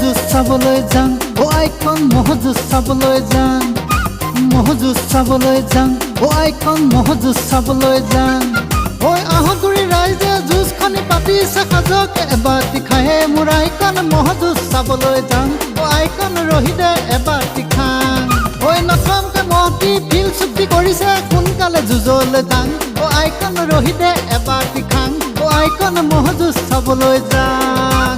মহযুঁজ চাবলৈ যাম ও আইখন মহযুঁজ চাবলৈ যাম মহযুঁজ চাবলৈ যাম ও আইখন মহযুঁজ চাবলৈ যাম ঐ আহগুৰি ৰাইজে যুঁজখনি পাতিছে সাজক এবাটি খাহে মোৰ আইখন মহযুঁজ চাবলৈ যাম ও আইখন ৰহিদে এবাটি খাং ঐ নথমকে মহতি ফিল চুক্তি কৰিছে সোনকালে যুঁজলৈ যাম ও আইখন ৰহিদে এবাটি খাং ও আইখন মহযুঁজ চাবলৈ যাম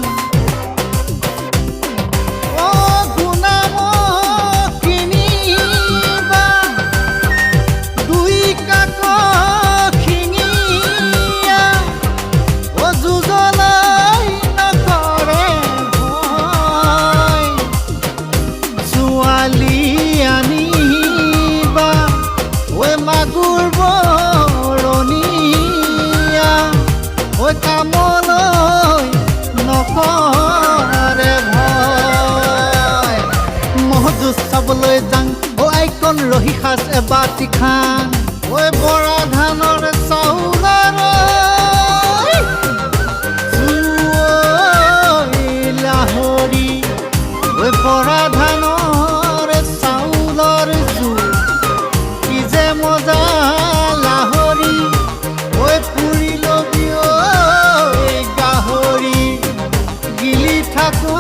চাবলৈ যাং ও আইখন ৰহি সাজ এবাটি খাং ঐ বৰা ধানৰ চাউলৰ লাহৰি ঐ বৰা ধানৰ চাউলৰ কি যে মজা লাহৰি ঐ পুৰি লবি গাহৰি গিলি থাকোঁ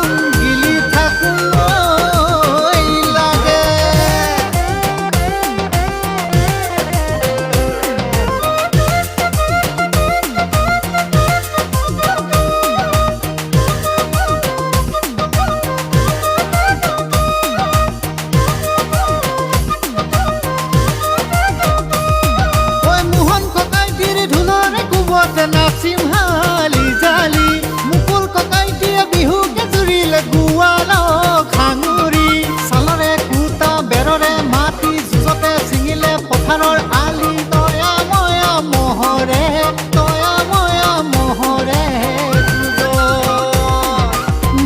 নাচিম হালি জালি মুকুল ককাই দিয়ে বিহুকে জুৰিলে গোৱাল খাঙুৰি চালৰে কুটা বেৰৰে মাটি যুঁজতে ছিঙিলে পথাৰৰ আলি তয়া ময়া মহৰে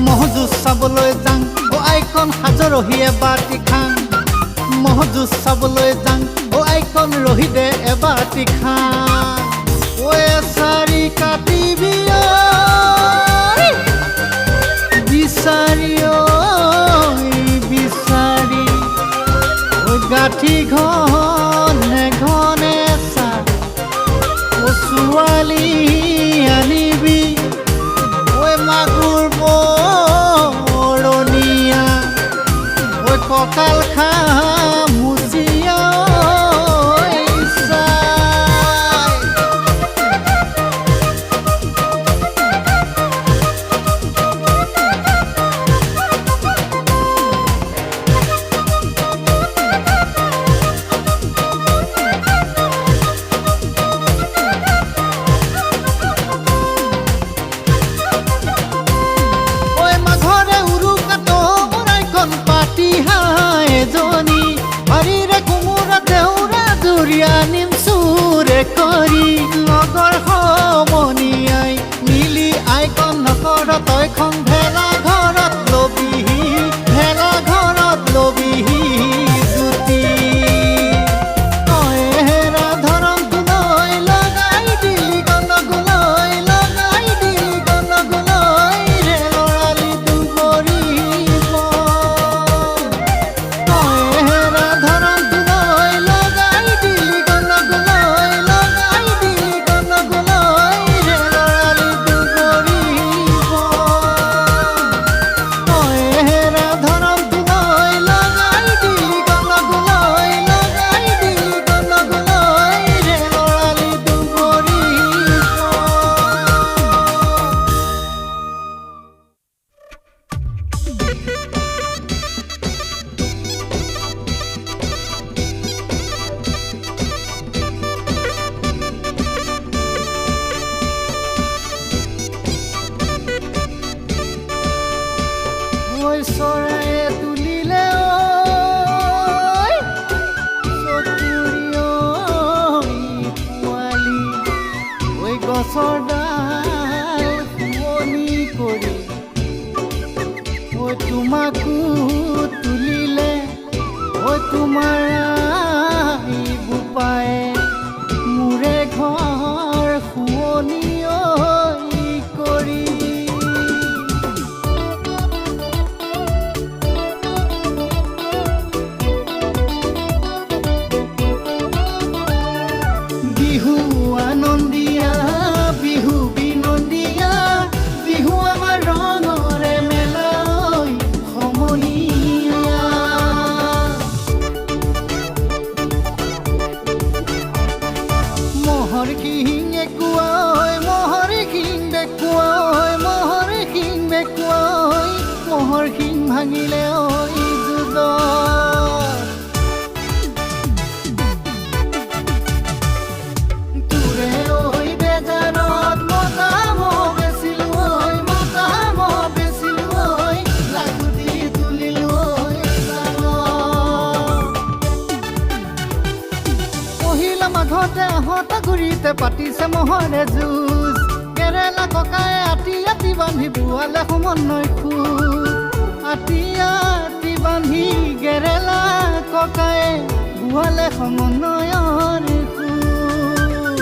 মহযুঁজ চাবলৈ যাং ও আইখন সাজৰ ৰহি এবাটি খাং মহযুঁজ চাবলৈ যাং ও আইখন ৰহিদে এবাটি খাং ঐ চাৰি কাটিবি বিচাৰি বিচাৰি ঐ গাঁঠি ঘনে ঘনে চা ও ছোৱালী আনিবি ঐ মাগুৰ বৰণীয়া ঐ কঁকাল খা মুচিয়া আনিম চুৰে কৰি লগৰ সমনীয়াই মিলি আইখন নকৰ তইখন ভেলা ঘৰত লবিহি জুতি হেৰা ধৰমটোলৈ লগাই দিলি গণগুলৈ ৰে লৰালি দুবৰিব হেৰা ধৰমটোলৈ লগাই দিলি গণগুলৈ ৰে লৰালি দুবৰিব হেৰা ধৰমটোলৈ লগাই দিলি গণগুলৈ ৰে লৰালি দুবৰিব ঐ চৰায়ে তুলিলে চকুৰি পোৱালি ঐ গছৰ ডাল শুৱনি কৰি ঐ তোমাকো তুলিলে ঐ তোমাৰ বোপায়ে মোৰে ঘৰ শুৱনি কৰি মহৰ শিং ভাঙিলে ঐ যুঁজত তোৰে ঐ বেজাৰত মতা মহ বেচিলো ঐ মতা মহ বেচিলো ঐ লাখুটি তুলিলো ঐ পহিলা মাঘতে আহতা গুৰিতে পাতিছে মহৰে যুঁজ কেৰেলা ককাই আতি আতি বান্ধি বুৱালে সমন্বয় খোজ আতি আতি বান্ধি কেৰেলা ককাই বুৱালে সমন্বয়ৰ খোজ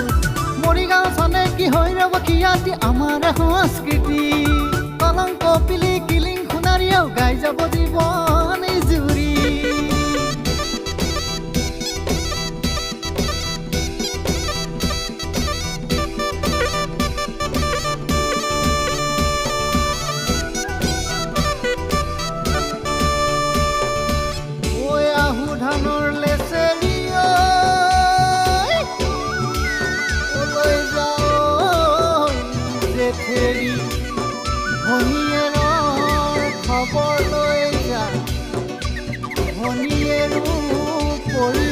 মৰিগাঁও চনে কি হৈ ৰব কিয়াতি আমাৰ সংস্কৃতি কলংক পিলি কিলিং সোণাৰীয়েও গাই যাব জীৱন জুৰি ধানৰ লেচেৰি ওলাই যাওঁ জেঠেৰি ভনীয়েৰৰ খবৰ লৈ যা ভনীয়েৰো পৰি